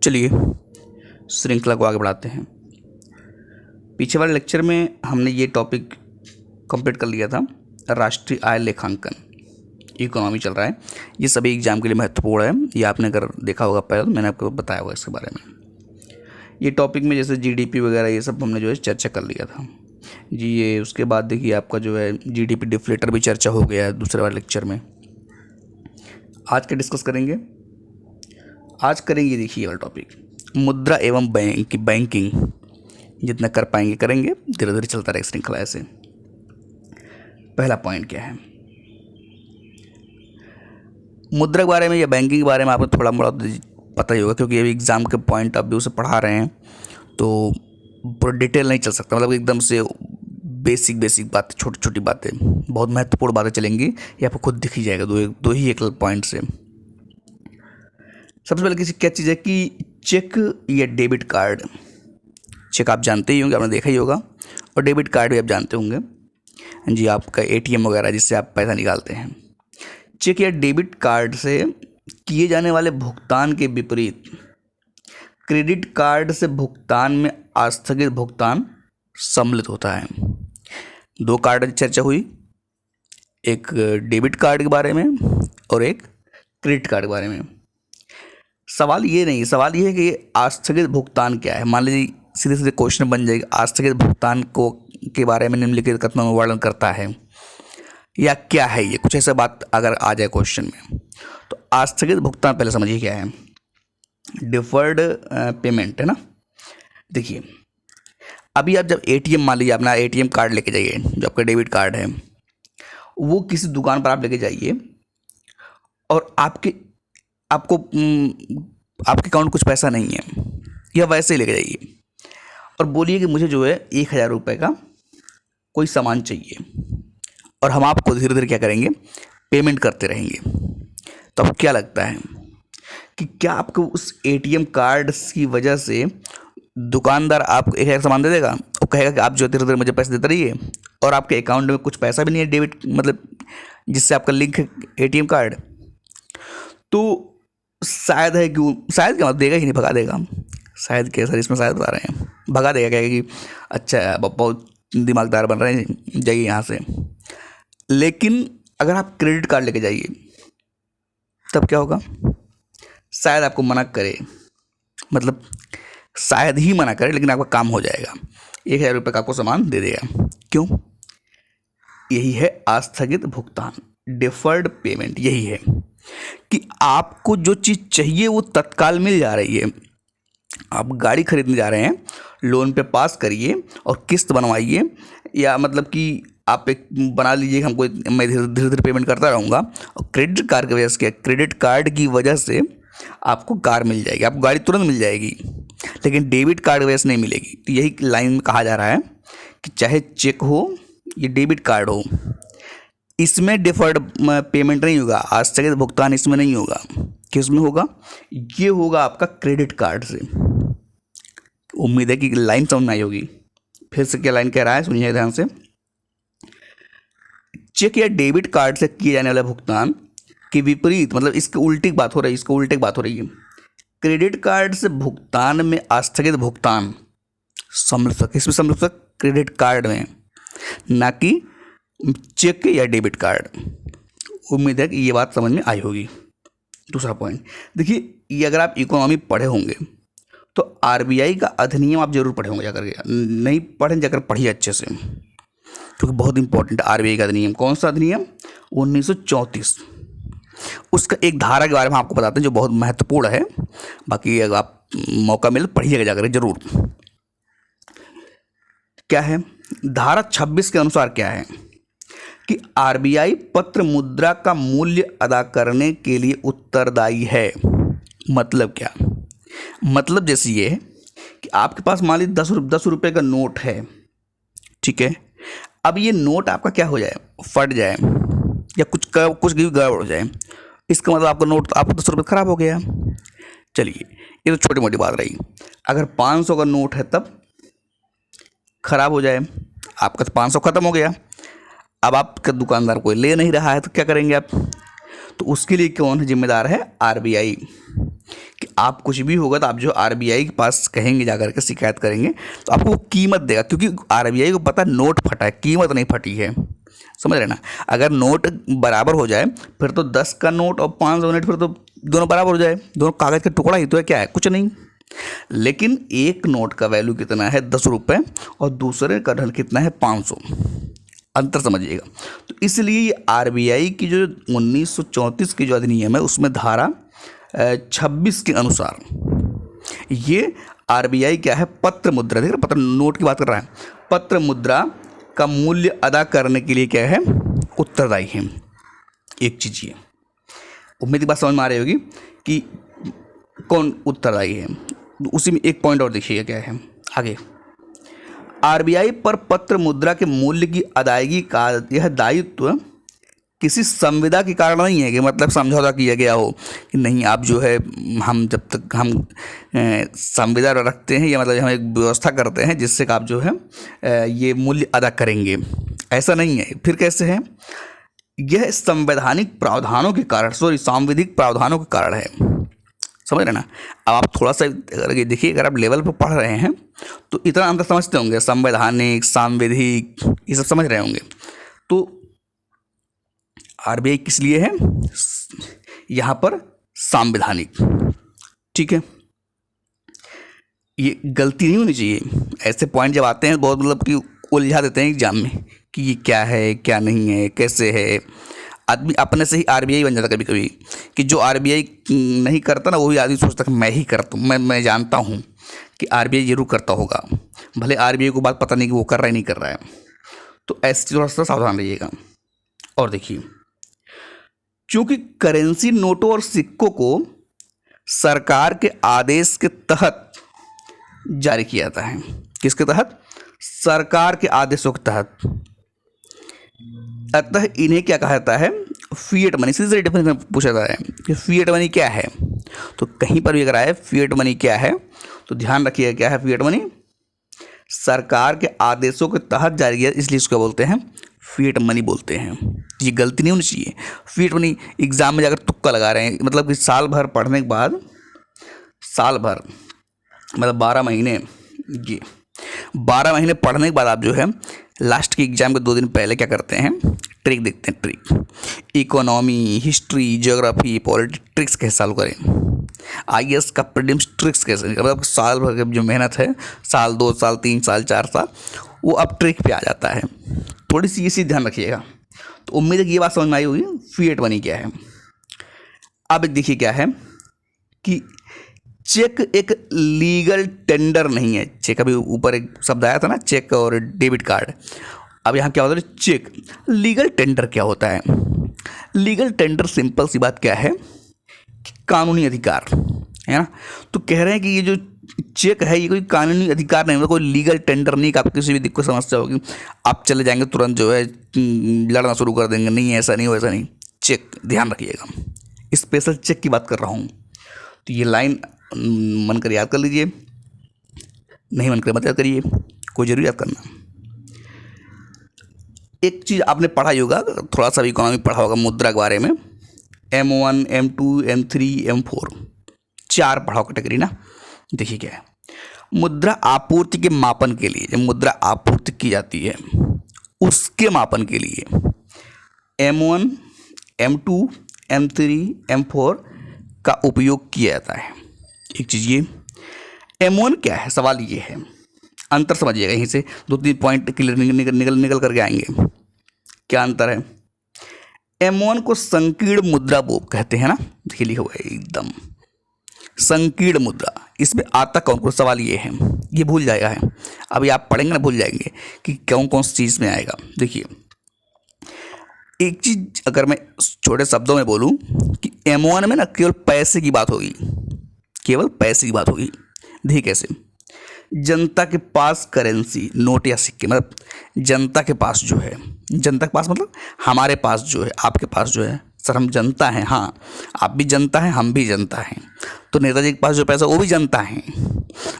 चलिए श्रृंखला को आगे बढ़ाते हैं। पीछे वाले लेक्चर में हमने ये टॉपिक कंप्लीट कर लिया था, राष्ट्रीय आय लेखांकन, इकोनॉमी चल रहा है। ये सभी एग्जाम के लिए महत्वपूर्ण है। ये आपने अगर देखा होगा पहले, मैंने आपको बताया होगा इसके बारे में। ये टॉपिक में जैसे जीडीपी वगैरह ये सब हमने जो है चर्चा कर लिया था जी। ये उसके बाद देखिए आपका जो है जीडीपी डिफ्लेटर भी चर्चा हो गया है दूसरे वाले लेक्चर में। आज क्या डिस्कस करेंगे? आज करेंगे देखिए ये वाला टॉपिक, मुद्रा एवं बैंकिंग। जितना कर पाएंगे करेंगे, धीरे धीरे चलता रहेगा श्रृंखला ऐसे। पहला पॉइंट क्या है, मुद्रा के बारे में या बैंकिंग के बारे में आपको थोड़ा मोड़ा पता ही होगा, क्योंकि ये एग्जाम के पॉइंट ऑफ व्यू से पढ़ा रहे हैं तो पूरा डिटेल नहीं चल सकता। मतलब एकदम से बेसिक बातें, छोटी छोटी बातें, बहुत महत्वपूर्ण बातें चलेंगी, ये आपको खुद दिख ही जाएगा दो ही एक पॉइंट से। सबसे पहले किसी क्या चीज़ है कि चेक या डेबिट कार्ड। चेक आप जानते ही होंगे, आपने देखा ही होगा, और डेबिट कार्ड भी आप जानते होंगे जी, आपका एटीएम वगैरह जिससे आप पैसा निकालते हैं। चेक या डेबिट कार्ड से किए जाने वाले भुगतान के विपरीत क्रेडिट कार्ड से भुगतान में आस्थगित भुगतान सम्मिलित होता है। दो कार्ड की चर्चा हुई, एक डेबिट कार्ड के बारे में और एक क्रेडिट कार्ड के बारे में। सवाल ये नहीं, सवाल ये है कि आस्थगित भुगतान क्या है। मान लीजिए सीधे सीधे क्वेश्चन बन जाएगा, आस्थगित भुगतान को के बारे में निम्नलिखित कथनों में वर्णन करता है, या क्या है ये, कुछ ऐसा बात अगर आ जाए क्वेश्चन में। तो आस्थगित भुगतान पहले समझिए क्या है। डिफर्ड पेमेंट है ना। देखिए अभी आप जब एटीएम, मान लीजिए अपना एटीएम कार्ड लेके जाइए, जो आपका डेबिट कार्ड है, वो किसी दुकान पर आप लेके जाइए और आपको आपके अकाउंट कुछ पैसा नहीं है, या वैसे ही लेके जाइए और बोलिए कि मुझे जो है 1000 रुपये का कोई सामान चाहिए, और हम आपको धीरे धीरे क्या करेंगे, पेमेंट करते रहेंगे। तो आपको क्या लगता है कि क्या आपको उस एटीएम कार्ड की वजह से दुकानदार आपको 1000 सामान दे देगा और कहेगा कि आप जो धीरे धीरे मुझे पैसे देते रहिए, और आपके अकाउंट में कुछ पैसा भी नहीं है डेबिट, मतलब जिससे आपका लिंक है एटीएम कार्ड? तो शायद है कि शायद क्या देगा ही नहीं, भगा देगा। शायद क्या सर, इसमें शायद बता रहे हैं, भगा देगा, कहेगा कि अच्छा बहुत दिमागदार बन रहे हैं, जाइए यहाँ से। लेकिन अगर आप क्रेडिट कार्ड लेके जाइए तब क्या होगा? शायद आपको मना करे, मतलब शायद ही मना करे, लेकिन आपका काम हो जाएगा, 1000 रुपये का आपको सामान दे देगा। क्यों? यही है आस्थगित भुगतान, डिफर्ड पेमेंट। यही है कि आपको जो चीज़ चाहिए वो तत्काल मिल जा रही है। आप गाड़ी खरीदने जा रहे हैं, लोन पे पास करिए और किस्त बनवाइए, या मतलब कि आप एक बना लीजिए, हमको मैं धीरे धीरे पेमेंट करता रहूँगा, और क्रेडिट कार्ड की वजह से, क्रेडिट कार्ड की वजह से आपको कार मिल जाएगी, आपको गाड़ी तुरंत मिल जाएगी, लेकिन डेबिट कार्ड की वजह से नहीं मिलेगी। तो यही लाइन में कहा जा रहा है कि चाहे चेक हो या डेबिट कार्ड हो, इसमें डिफर्ड पेमेंट नहीं होगा, आस्थगित भुगतान इसमें नहीं होगा। किस में होगा? ये होगा आपका क्रेडिट कार्ड से। उम्मीद है कि लाइन समझ में आई होगी। फिर से क्या लाइन कह रहा है, सुनिए ध्यान से। चेक या डेबिट कार्ड से किए जाने वाले भुगतान के विपरीत, मतलब इसके उल्टी बात हो रही है, इसको उल्टी बात हो रही है। क्रेडिट कार्ड से भुगतान में आस्थगित भुगतान सम्मिलित होता है। किसमें सम्मिलित होता है? क्रेडिट कार्ड में, ना कि चेक या डेबिट कार्ड। उम्मीद है कि ये बात समझ में आई होगी। दूसरा पॉइंट देखिए, ये अगर आप इकोनॉमी पढ़े होंगे तो आरबीआई का अधिनियम आप जरूर पढ़े होंगे, जाकर के नहीं पढ़ें जाकर पढ़िए अच्छे से, क्योंकि बहुत इंपॉर्टेंट है आरबीआई का अधिनियम। कौन सा अधिनियम? 1934। उसका एक धारा के बारे में आपको बताते हैं जो बहुत महत्वपूर्ण है। बाकी अगर आप मौका मिले पढ़िएगा जाकर जरूर। क्या है? धारा 26 के अनुसार क्या है कि आरबीआई पत्र मुद्रा का मूल्य अदा करने के लिए उत्तरदायी है। मतलब क्या? मतलब जैसे ये है कि आपके पास मान लीजिए 10 रुपये का नोट है, ठीक है। अब ये नोट आपका क्या हो जाए, फट जाए, या कुछ भी गड़बड़ हो जाए, इसका मतलब आपका नोट, आपको 10 रुपये खराब हो गया। चलिए ये तो छोटी मोटी बात रही। अगर 500 का नोट है तब खराब हो जाए, आपका तो 500 खत्म हो गया। अब आपका दुकानदार कोई ले नहीं रहा है तो क्या करेंगे आप? तो उसके लिए कौन जिम्मेदार है? आरबीआई। कि आप कुछ भी होगा तो आप जो आरबीआई के पास कहेंगे, जाकर के शिकायत करेंगे, तो आपको वो कीमत देगा, क्योंकि आरबीआई को पता नोट फटा है, कीमत नहीं फटी है। समझ रहे ना? अगर नोट बराबर हो जाए फिर तो 10 का नोट और 500 नोट, फिर तो दोनों बराबर हो जाए, दोनों कागज़ का टुकड़ा ही तो है, क्या है? कुछ नहीं। लेकिन एक नोट का वैल्यू कितना है? 10 रुपये, और दूसरे का धन कितना है? 500। अंतर समझिएगा। तो इसलिए आरबीआई की जो 1934 की जो अधिनियम है उसमें धारा 26 के अनुसार ये आरबीआई क्या है? पत्र मुद्रा, देख रहे, पत्र नोट की बात कर रहा है, पत्र मुद्रा का मूल्य अदा करने के लिए क्या है? उत्तरदायी है। एक चीज ये, उम्मीद की बात समझ में आ रही होगी कि कौन उत्तरदायी है। उसी में एक पॉइंट और देखिएगा क्या है आगे। आरबीआई पर पत्र मुद्रा के मूल्य की अदायगी का यह दायित्व किसी संविदा के कारण नहीं है कि मतलब समझौता किया गया हो कि नहीं आप जो है, हम जब तक हम संविदा रखते हैं या मतलब हम एक व्यवस्था करते हैं जिससे कि आप जो है ये मूल्य अदा करेंगे, ऐसा नहीं है। फिर कैसे है? यह संवैधानिक प्रावधानों के कारण, सांविधिक प्रावधानों के कारण है। समझ रहे ना? अब आप थोड़ा सा अगर ये देखिए, अगर आप लेवल पर पढ़ रहे हैं तो इतना अंतर समझते होंगे, संवैधानिक, सांविधिक, ये सब समझ रहे होंगे। तो आरबीआई किस लिए है? यहाँ पर संवैधानिक। ठीक है, ये गलती नहीं होनी चाहिए। ऐसे पॉइंट जब आते हैं बहुत मतलब कि उलझा देते हैं एग्जाम में कि ये क्या है, क्या नहीं है, कैसे है। आदमी अपने से ही आरबीआई बन जाता कभी कभी, कि जो आरबीआई नहीं करता ना, वही आदमी सोचता कि मैं ही करता हूँ, मैं जानता हूँ कि आरबीआई जरूर करता होगा, भले आरबीआई को बात पता नहीं कि वो कर रहा है नहीं कर रहा है। तो ऐसे थोड़ा सा सावधान रहिएगा। और देखिए, क्योंकि करेंसी नोटों और सिक्कों को सरकार के आदेश के तहत जारी किया जाता है। किसके तहत? सरकार के आदेशों के तहत। अतः इन्हें क्या कहा जाता है? Fiat money. सीधे डेफिनेशन पूछा जाता है कि फिएट मनी क्या है। तो कहीं पर भी अगर आए फिएट मनी क्या है तो ध्यान रखिएगा, क्या है फिएट मनी? सरकार के आदेशों के तहत जारी किया, इसलिए इसको बोलते हैं फिएट मनी बोलते हैं। ये गलती नहीं होनी चाहिए। फिएट मनी एग्जाम में जाकर तुक्का लगा रहे हैं, मतलब कि साल भर पढ़ने के बाद, साल भर मतलब 12 महीने, ये 12 महीने पढ़ने के बाद आप जो है लास्ट के एग्जाम के 2 दिन पहले क्या करते हैं? ट्रिक देखते हैं। Trick, economy, history, geography, politics, tricks कैसे चालू करें। आईएएस का प्रीलिम्स ट्रिक्स कैसे, मतलब साल भर की जो मेहनत है, साल 2 साल 3 साल 4 साल, वो अब ट्रिक पे आ जाता है। थोड़ी सी इसी ध्यान रखिएगा। तो उम्मीद है कि ये बात समझ में आई होगी फिएट मनी क्या है। अब देखिए क्या है कि चेक एक लीगल टेंडर नहीं है। चेक, अभी ऊपर एक शब्द आया था ना, चेक और डेबिट कार्ड। अब यहाँ क्या होता है? चेक। लीगल टेंडर क्या होता है? लीगल टेंडर सिंपल सी बात क्या है कि कानूनी अधिकार है ना। तो कह रहे हैं कि ये जो चेक है ये कोई कानूनी अधिकार नहीं, मतलब कोई लीगल टेंडर नहीं कि आप किसी भी दिक्कत समस्या होगी आप चले जाएंगे तुरंत जो है लड़ना शुरू कर देंगे। नहीं, ऐसा नहीं हो, ऐसा नहीं। चेक, ध्यान रखिएगा, स्पेशल चेक की बात कर रहा हूँ। तो ये लाइन मन कर याद कर लीजिए, नहीं मन कर मत याद करिए, कोई जरूर याद करना। एक चीज़ आपने पढ़ा ही होगा, थोड़ा सा भी इकोनॉमी पढ़ा होगा मुद्रा के बारे में। M1, M2, M3, M4, 4 पढ़ाओ कैटेगरी ना। देखिए क्या है, मुद्रा आपूर्ति के मापन के लिए, जब मुद्रा आपूर्ति की जाती है उसके मापन के लिए M1, M2, M3, M4 का उपयोग किया जाता है। एक चीज़ ये, M1 क्या है? सवाल ये है, अंतर समझिएगा। यहीं से 2-3 पॉइंट क्लियर निकल करके आएंगे। क्या अंतर है? M1 को संकीर्ण मुद्रा कहते हैं ना। देखिए लिखा हुआ है एकदम संकीर्ण मुद्रा। इसमें आता कौन कौन? सवाल ये है, ये भूल जाएगा है, अभी आप पढ़ेंगे ना भूल जाएंगे कि कौन कौन सी चीज़ में आएगा। देखिए एक चीज़ अगर मैं छोटे शब्दों में बोलूँ कि M1 में ना केवल पैसे की बात होगी, केवल पैसे की बात होगी। देखिए कैसे, जनता के पास करेंसी, नोट या सिक्के, मतलब जनता के पास जो है, जनता के पास मतलब हमारे पास जो है, आपके पास जो है, सर हम जनता हैं, हाँ आप भी जनता हैं, हम भी जनता हैं। तो नेताजी के पास जो पैसा वो भी जनता हैं,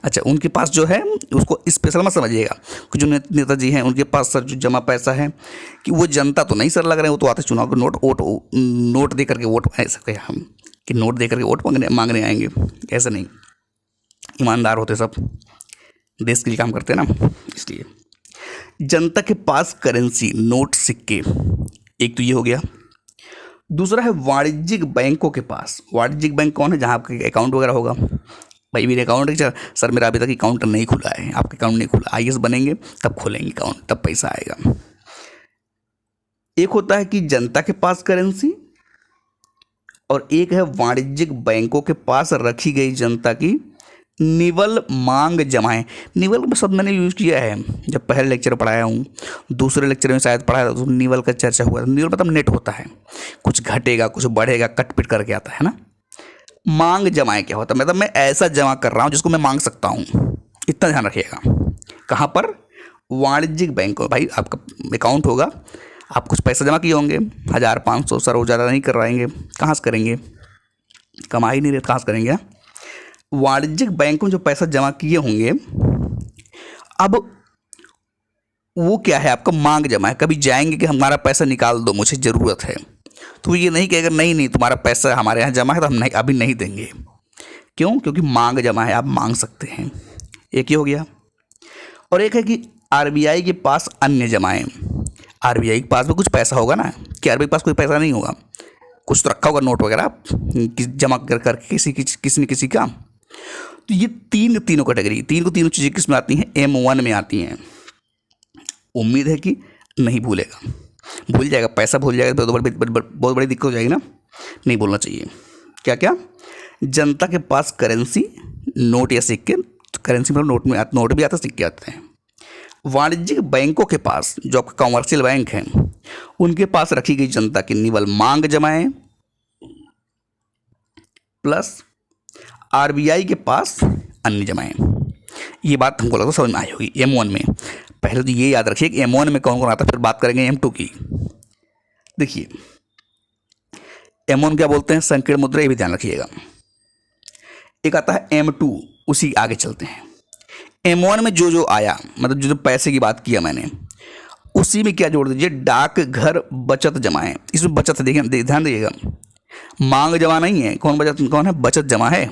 अच्छा, उनके पास जो है उसको स्पेशल मत समझिएगा, कुछ जो नेताजी हैं उनके पास सर जो जमा पैसा है कि वो जनता तो नहीं सर लग रहे हैं, वो तो आते चुनाव के नोट दे करके वोट ऐसा हम कि नोट दे करके वोट मांगने आएंगे, ऐसा नहीं। ईमानदार होते सब, देश के लिए काम करते हैं ना, इसलिए जनता के पास करेंसी नोट सिक्के, एक तो ये हो गया। दूसरा है वाणिज्यिक बैंकों के पास। वाणिज्यिक बैंक कौन है? जहाँ आपका अकाउंट वगैरह होगा। भाई मेरे अकाउंट है सर, मेरा अभी तक अकाउंट नहीं खुला है, आपका अकाउंट नहीं खुला, आईएएस बनेंगे तब खोलेंगे अकाउंट, तब पैसा आएगा। एक होता है कि जनता के पास करेंसी, और एक है वाणिज्यिक बैंकों के पास रखी गई जनता की निवल मांग जमाएं। निवल का शब्द मैंने यूज़ किया है जब पहले लेक्चर पढ़ाया हूँ, दूसरे लेक्चर में शायद पढ़ाया था तो निवल का चर्चा हुआ था। निवल मतलब नेट होता है, कुछ घटेगा कुछ बढ़ेगा, कटपिट करके आता है ना। मांग जमाएं क्या होता है? मतलब मैं ऐसा जमा कर रहा हूँ जिसको मैं मांग सकता हूँ, इतना ध्यान रखिएगा। कहाँ पर? वाणिज्यिक बैंक। भाई आपका अकाउंट होगा, आप कुछ पैसा जमा किए होंगे, 1000-500 सर, वो ज़्यादा नहीं करवाएंगे, कहाँ से करेंगे? कमा ही नहीं रहे, कहाँ से करेंगे? वाणिज्यिक बैंक में जो पैसा जमा किए होंगे, अब वो क्या है? आपका मांग जमा है। कभी जाएंगे कि हमारा पैसा निकाल दो, मुझे ज़रूरत है, तो ये नहीं कहेगा नहीं नहीं तुम्हारा पैसा हमारे यहाँ जमा है तो हम नहीं अभी नहीं देंगे। क्यों? क्योंकि मांग जमा है, आप मांग सकते हैं। एक ही हो गया। और एक है कि आरबीआई के पास अन्य जमाएं। आरबीआई के पास भी कुछ पैसा होगा ना, कि आरबीआई के पास कोई पैसा नहीं होगा, कुछ तो रखा होगा नोट वगैरह जमा कर किसी न किसी का। तो ये तीनों कैटेगरी, तीनों चीज़ें किस में आती हैं? M1 में आती हैं। उम्मीद है कि नहीं भूलेगा, भूल जाएगा, पैसा भूल जाएगा तो बहुत बड़ी दिक्कत हो जाएगी ना, नहीं भूलना चाहिए। क्या क्या? जनता के पास करेंसी, नोट या सिक्के, करेंसी मतलब नोट भी आता है, सिक्के आते हैं। वाणिज्यिक बैंकों के पास, जो आपका कॉमर्शियल बैंक हैं, उनके पास रखी गई जनता की निवल मांग जमाएं, प्लस आरबीआई के पास अन्य जमाएं। ये बात हमको लगता है समझ में आई होगी M1 में। पहले तो ये याद रखिए कि M1 में कौन कौन आता है, फिर बात करेंगे M2 की। देखिए M1 क्या बोलते हैं? संकीर्ण मुद्रा, ये भी ध्यान रखिएगा। एक आता है M2, उसी आगे चलते हैं। M1 में जो आया, मतलब जो पैसे की बात किया मैंने, उसी में क्या जोड़ दीजिए? डाकघर बचत जमाएं। इसमें बचत है, देखिए ध्यान दीजिएगा, मांग जमा नहीं है। कौन है? बचत जमा है।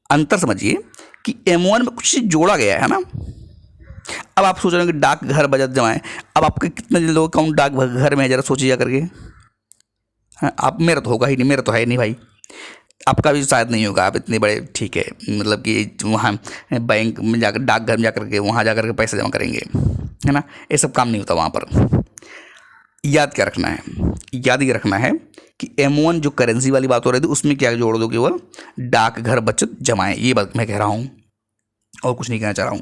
अंतर समझिए कि M1 में कुछ जोड़ा गया है ना। अब आप सोच रहे हैं कि डाकघर बचत जमाएं, अब आपके कितने लोग अकाउंट डाकघर में है, जरा सोचिए करके। हाँ, आप, मेरा तो होगा ही नहीं, मेरा तो है नहीं भाई, आपका भी शायद नहीं होगा, आप इतने बड़े, ठीक है, मतलब कि वहाँ बैंक में जाकर, डाकघर में जाकर के, वहाँ जाकर के पैसा जमा करेंगे, है ना। ये सब काम नहीं होता वहाँ पर। याद क्या रखना है? याद ये रखना है कि M1 जो करेंसी वाली बात हो रही थी, उसमें क्या जोड़ दो? केवल डाकघर बचत जमाएं। ये बात मैं कह रहा हूँ, और कुछ नहीं कहना चाह रहा हूँ।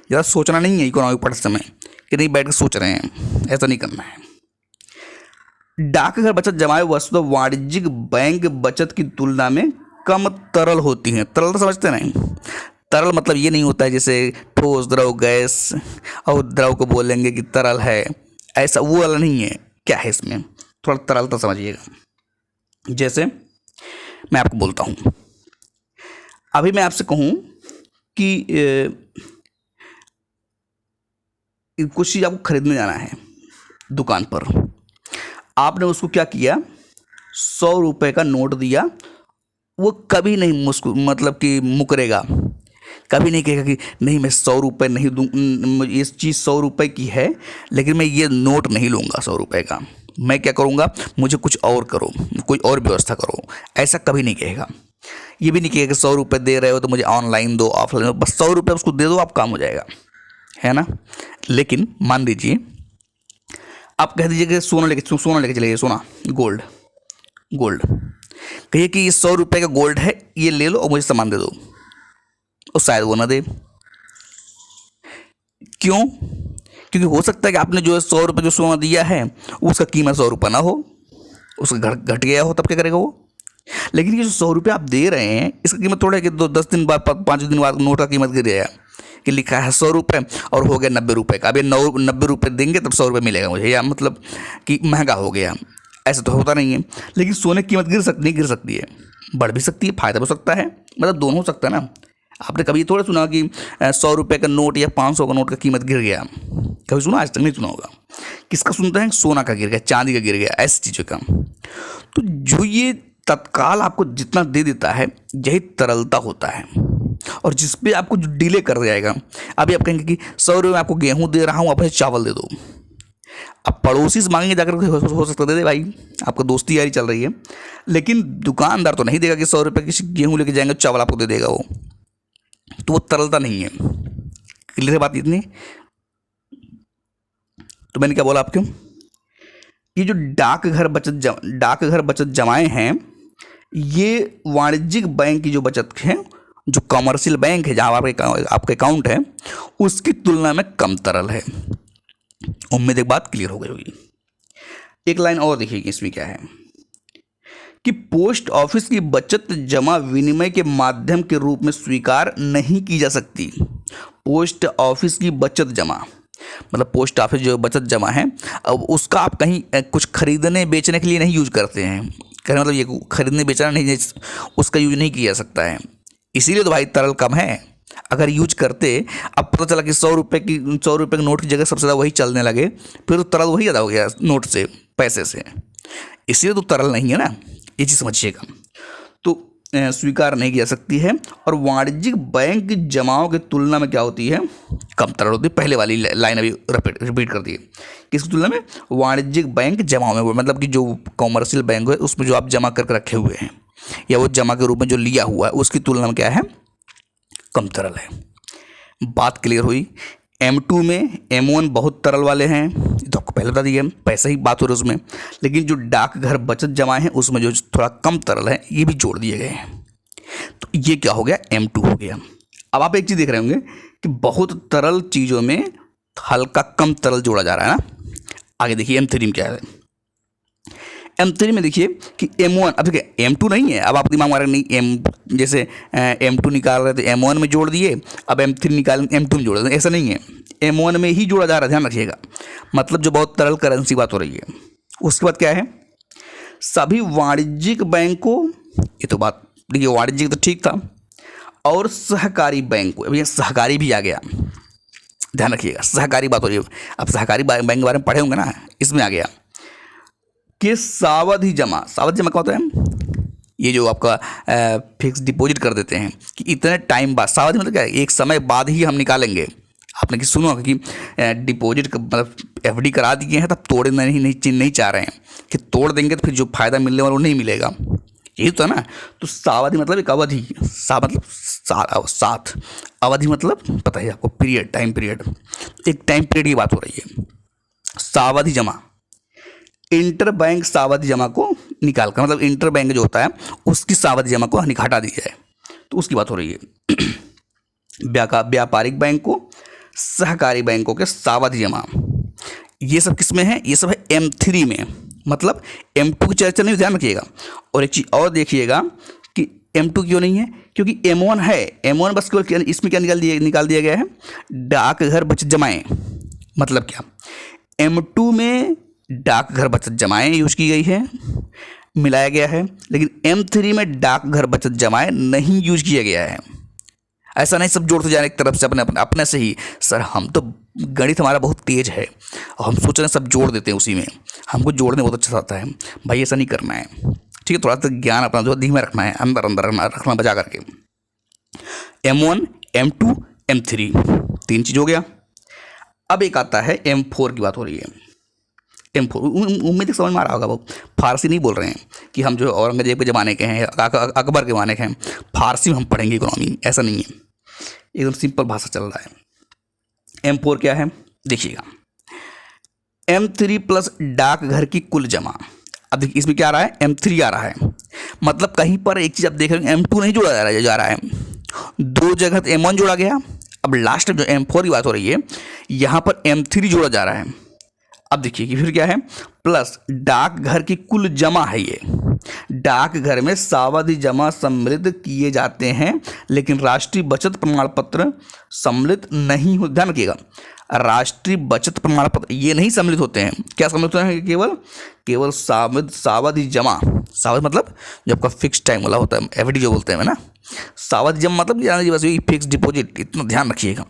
ज़्यादा सोचना नहीं है इकोनॉमिक पढ़ते समय कि नहीं बैठ कर सोच रहे हैं, ऐसा नहीं करना है। डाकघर बचत जमाएं वस्तुतः वाणिज्यिक बैंक बचत की तुलना में कम तरल होती हैं। तरल तो समझते नहीं? तरल मतलब ये नहीं होता है जैसे ठोस, द्रव, गैस, और द्रव को बोलेंगे कि तरल है, ऐसा वो वाला नहीं है। क्या है इसमें? थोड़ा तरलता समझिएगा। जैसे मैं आपको बोलता हूँ, अभी मैं आपसे कहूँ कि कुछ चीज़ आपको खरीदने जाना है दुकान पर, आपने उसको क्या किया? 100 रुपये का नोट दिया। वो कभी नहीं मतलब कि मुकरेगा, कभी नहीं कहेगा कि नहीं मैं 100 रुपये नहीं दूँ, ये चीज़ 100 रुपये की है लेकिन मैं ये नोट नहीं लूँगा 100 रुपये का, मैं क्या करूँगा, मुझे कुछ और करो, कोई और व्यवस्था करो, ऐसा कभी नहीं कहेगा। ये भी नहीं कहेगा कि 100 रुपये दे रहे हो तो मुझे ऑनलाइन दो, ऑफलाइन दो, बस 100 रुपये उसको दे दो, आप काम हो जाएगा, है ना। लेकिन मान लीजिए आप कह दीजिए कि सोना लेके चलिए, सोना, गोल्ड, कहिए कि ये 100 रुपये का गोल्ड है, ये ले लो और मुझे सामान दे दो, और शायद वो ना दे। क्यों? क्योंकि हो सकता है कि आपने जो 100 रुपये जो सोना दिया है उसका कीमत 100 रुपये ना हो, उसका घट गया हो, तब क्या करेगा वो। लेकिन ये जो 100 रुपये आप दे रहे हैं, इसका कीमत थोड़ा है कि 10 दिन बाद, 5 दिन बाद नोट का कीमत गिर गया कि लिखा है 100 रुपये और हो गया 90 रुपये का। अब ये 90 रुपये देंगे तब 100 रुपये मिलेगा मुझे, या मतलब कि महंगा हो गया, ऐसा तो होता नहीं है। लेकिन सोने की कीमत गिर सकती है, बढ़ भी सकती है, फायदा हो सकता है, मतलब दोनों हो सकता है ना। आपने कभी थोड़ा सुना कि 100 रुपये का नोट या 500 का नोट का कीमत गिर गया? कभी सुना? आज तक नहीं सुना होगा। किसका सुनते हैं? सोना का गिर गया, चांदी का गिर गया, ऐसी चीज़ों का। तो जो ये तत्काल आपको जितना दे देता है, यही तरलता होता है। और जिस पे आपको जो डिले कर जाएगा, अभी आप कहेंगे कि 100 रुपये में आपको गेहूँ दे रहा हूँ, आप मुझे चावल दे दो। अब पड़ोसी से मांगेंगे जाकर के, हो सकता है दे दे भाई, आपका दोस्ती यारी चल रही है, लेकिन दुकानदार तो नहीं देगा कि 100 रुपये की गेहूँ लेके जाएंगे, चावल आपको दे देगा वो। तो वो तरलता नहीं है। क्लियर है बात इतनी? तो मैंने क्या बोला आपको, ये जो डाकघर बचत जमाएं हैं, ये वाणिज्यिक बैंक की जो बचत है, जो कमर्शियल बैंक है जहाँ आपका अकाउंट है, उसकी तुलना में कम तरल है। उम्मीद एक बात क्लियर हो गई होगी। एक लाइन और देखिएगी, इसमें क्या है कि पोस्ट ऑफिस की बचत जमा विनिमय के माध्यम के रूप में स्वीकार नहीं की जा सकती। पोस्ट ऑफिस की बचत जमा मतलब पोस्ट ऑफिस जो बचत जमा है, अब उसका आप कहीं कुछ खरीदने बेचने के लिए नहीं यूज करते हैं। कहने मतलब ये खरीदने बेचना नहीं, उसका यूज नहीं किया जा सकता है। इसीलिए तो भाई तरल कम है। अगर यूज करते, अब पता चला कि 100 रुपये के नोट की जगह सबसे ज़्यादा वही चलने लगे, फिर तो तरल वही ज़्यादा हो गया नोट से, पैसे से। इसलिए तो तरल नहीं है ना, ये चीज़ समझिएगा। तो स्वीकार नहीं की जा सकती है। और वाणिज्यिक बैंक जमाओं की तुलना में क्या होती है? कम तरल होती है। पहले वाली लाइन अभी रिपीट कर दी। किसकी तुलना में? वाणिज्यिक बैंक जमाओं में, मतलब कि जो कॉमर्शियल बैंक है उसमें जो आप जमा करके रखे हुए हैं या वो जमा के रूप में जो लिया हुआ है, उसकी तुलना में क्या है? कम तरल है। बात क्लियर हुई? M2 में M1 बहुत तरल वाले हैं, तो आपको पहले बता दिया, पैसा ही बात हो रही है उसमें। लेकिन जो डाकघर बचत जमा है उसमें जो थोड़ा कम तरल है, ये भी जोड़ दिए गए हैं। तो ये क्या हो गया? M2 हो गया। अब आप एक चीज़ देख रहे होंगे कि बहुत तरल चीज़ों में हल्का कम तरल जोड़ा जा रहा है ना। आगे देखिए M3 में क्या है। M3 में देखिए कि M1, अब देखिए M2 नहीं है। अब आप दिमाग मारे नहीं, जैसे M2 निकाल रहे थे M1 में जोड़ दिए, अब M3 निकाल M2 में जोड़ दिए, ऐसा नहीं है। M1 में ही जोड़ा जा रहा है, ध्यान रखिएगा। मतलब जो बहुत तरल करेंसी बात हो रही है। उसके बाद क्या है? सभी वाणिज्यिक बैंकों, ये तो बात देखिए, वाणिज्यिक तो ठीक था, और सहकारी बैंक, अब ये सहकारी भी आ गया, ध्यान रखिएगा। सहकारी बात हो रही है। अब सहकारी बैंक के बारे में पढ़े होंगे ना, इसमें आ गया कि सावधि जमा का होता है ये जो आपका फिक्स डिपॉजिट कर देते हैं कि इतने टाइम बाद, सावधि मतलब क्या है? एक समय बाद ही हम निकालेंगे। आपने किसी सुना कि डिपॉजिट मतलब FD करा दिए हैं, तब तोड़ना नहीं चाह रहे हैं कि तोड़ देंगे तो फिर जो फायदा मिलने वाला वो नहीं मिलेगा, यही तो है ना। तो सावधि मतलब एक अवधि, साथ अवधि मतलब पता है आपको, पीरियड, टाइम पीरियड। एक टाइम पीरियड की बात हो रही है। सावधि जमा, इंटर बैंक सावधि जमा को निकाल कर, मतलब इंटर बैंक जो होता है उसकी सावधि जमा को हटा दी जाए, तो उसकी बात हो रही है। व्यापारिक बैंक को, सहकारी बैंकों के सावधि जमा, ये सब किस में है? ये सब है M3 में। मतलब M2 की चर्चा नहीं, ध्यान रखिएगा। और एक चीज़ और देखिएगा कि M2 क्यों नहीं है? क्योंकि M1 है। M1 बस केवल इसमें क्या निकाल दिया गया है? डाकघर बचत जमाएं। मतलब क्या? M2 में डाकघर बचत जमाएं यूज की गई है, मिलाया गया है, लेकिन M3 में डाकघर बचत जमाएं नहीं यूज किया गया है। ऐसा नहीं सब जोड़ते जाने एक तरफ से अपने से ही। सर हम तो गणित हमारा बहुत तेज है और हम सोच रहे हैं सब जोड़ देते हैं उसी में, हमको जोड़ने बहुत अच्छा आता है। भाई ऐसा नहीं करना है, ठीक है? थोड़ा सा ज्ञान अपना जो धीमे रखना है, अंदर रखना बचा करके। M1, M2, M3 तीन चीज हो गया। अब एक आता है M4 की बात हो रही है। M4 उम्मीद समझ में आ रहा होगा, वो फारसी नहीं बोल रहे हैं कि हम जो औरंगजेब के ज़माने के हैं, अकबर के ज़माने के हैं, फारसी में हम पढ़ेंगे इकोनॉमी, ऐसा नहीं है। एकदम सिंपल भाषा चल रहा है। M4 क्या है? देखिएगा, M3 प्लस डाकघर की कुल जमा। अब देखिए इसमें क्या आ रहा है? M3 आ रहा है। मतलब कहीं पर एक चीज़ आप देख रहे हैं, M2 नहीं जोड़ा जा रहा है, दो जगह तो M1 जोड़ा गया। अब लास्ट में जो M4 की बात हो रही है, यहाँ पर M3 जोड़ा जा रहा है। अब देखिए कि फिर क्या है? प्लस डाकघर की कुल जमा है ये। डाकघर में सावधि जमा सम्मिलित किए जाते हैं, लेकिन राष्ट्रीय बचत प्रमाण पत्र सम्मिलित नहीं हो। ध्यान रखिएगा, राष्ट्रीय बचत प्रमाण पत्र ये नहीं सम्मिलित होते हैं। क्या सम्मिलित होते हैं? केवल सावधि जमा। सावधि मतलब जो आपका फिक्स टाइम वाला होता है, एफडी जो बोलते हैं ना। सावधि जमा मतलब बस यही फिक्स डिपॉजिट, इतना ध्यान रखिएगा,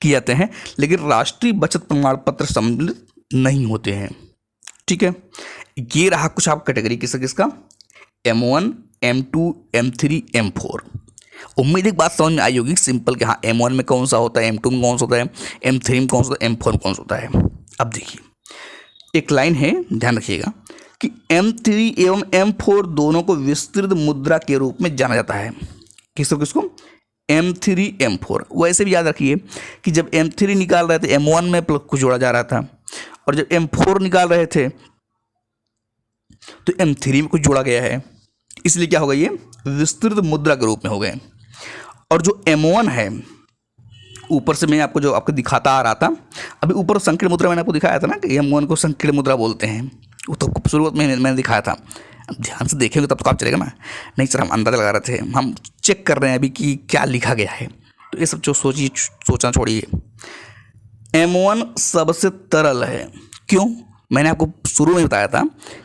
किए जाते हैं, लेकिन राष्ट्रीय बचत प्रमाण पत्र सम्मिलित नहीं होते हैं। ठीक है, ये रहा कुछ आप कैटेगरी किसका, M1, M2, M3, M4। उम्मीद एक बात समझ में आई होगी सिंपल कि हाँ M1 में कौन सा होता है, M2 में कौन सा होता है, M3 में कौन सा होता है, M4 में कौन सा होता है। अब देखिए एक लाइन है, ध्यान रखिएगा कि M3 एवं M4 दोनों को विस्तृत मुद्रा के रूप में जाना जाता है। किसको? M3, M4। वैसे भी याद रखिए कि जब M3 निकाल रहे थे M1 में प्लस कुछ जोड़ा जा रहा था, और जब M4 निकाल रहे थे तो M3 में कुछ जोड़ा गया है, इसलिए क्या हो गया, ये विस्तृत मुद्रा के रूप में हो गए। और जो M1 है, ऊपर से मैं आपको जो आपको दिखाता आ रहा था, अभी ऊपर संकीर्ण मुद्रा मैंने आपको दिखाया था ना कि M1 को संकीर्ण मुद्रा बोलते हैं, वो तो शुरुआत में मैंने दिखाया था। अब ध्यान से देखेंगे तब तो काम चलेगा ना। नहीं सर हम अंदाजा लगा रहे थे, हम चेक कर रहे हैं अभी कि क्या लिखा गया है, तो ये सब जो सोचना छोड़िए। M1 सबसे तरल है। क्यों? मैंने आपको शुरू में बताया था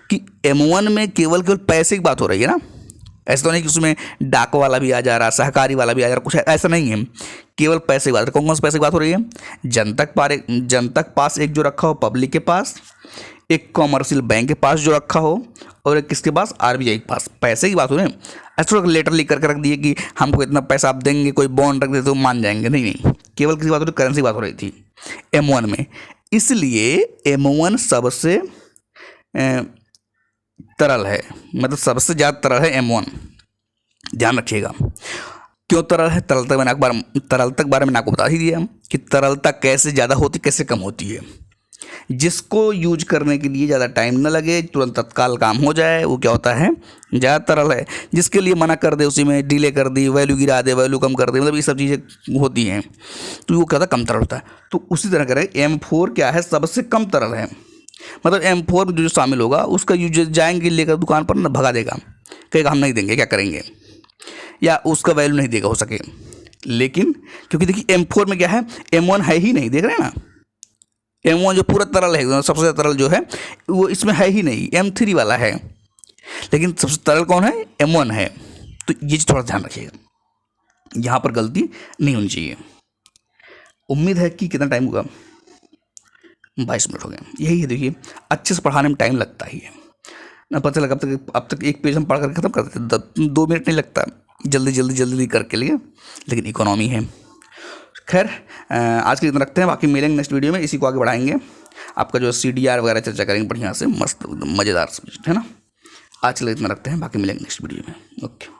कि M1 में केवल पैसे की बात हो रही है ना। ऐसा तो नहीं कि उसमें डाक वाला भी आ जा रहा, सहकारी वाला भी आ जा रहा, कुछ ऐसा नहीं है, केवल पैसे की बात। कौन कौन से पैसे की बात हो रही है? जनतक पास एक जो रखा हो पब्लिक के पास, एक कॉमर्शियल बैंक के पास जो रखा हो, और एक किसके पास, RBI के पास। पैसे की बात हो रही है। ऐसा लेटर लिख करके रख दिए कि हमको इतना पैसा आप देंगे, कोई बॉन्ड रख दे तो मान जाएंगे, नहीं, केवल किसी बात हो रही, करेंसी की बात हो रही थी M1 में। इसलिए M1 सबसे तरल है, मतलब सबसे ज़्यादा तरल है M1। ध्यान रखिएगा क्यों तरल है। तरलता के बारे में आपको बता ही दिया कि तरलता कैसे ज़्यादा होती, कैसे कम होती है। जिसको यूज करने के लिए ज़्यादा टाइम न लगे, तुरंत तत्काल काम हो जाए, वो क्या होता है, ज़्यादा तरल है। जिसके लिए मना कर दे, उसी में डिले कर दी, वैल्यू गिरा दे, वैल्यू कम कर दे, मतलब ये सब चीज़ें होती हैं, तो वो क्या होता है, कम तरल होता है। तो उसी तरह करें M4 क्या है, सबसे कम तरल है। मतलब M4 में जो शामिल होगा उसका यूज जाएंगे लेकर दुकान पर ना, भगा देगा, कहेगा हम नहीं देंगे, क्या करेंगे, या उसका वैल्यू नहीं देगा हो सके। लेकिन क्योंकि देखिए M4 में क्या है, M1 है ही नहीं, देख रहे हैं ना। M1 जो पूरा तरल है, सबसे ज़्यादा तरल जो है वो इसमें है ही नहीं, M3 वाला है। लेकिन सबसे तरल कौन है, M1 है। तो ये थोड़ा ध्यान रखिएगा, यहाँ पर गलती नहीं होनी चाहिए। उम्मीद है कि कितना टाइम होगा, 22 मिनट हो गए। यही है, देखिए अच्छे से पढ़ाने में टाइम लगता ही है ना। पता लगा अब तक एक पेज हम पढ़ कर खत्म कर देते, 2 मिनट नहीं लगता जल्दी करके लिए, लेकिन इकोनॉमी है। खैर आज के लिए इतना रखते हैं, बाकी मिलेंगे नेक्स्ट वीडियो में, इसी को आगे बढ़ाएंगे। आपका जो CDR वगैरह चर्चा करेंगे बढ़िया से, मस्त मज़ेदार सब्जेक्ट है ना। आज के लिए इतना रखते हैं, बाकी मिलेंगे नेक्स्ट वीडियो में। ओके।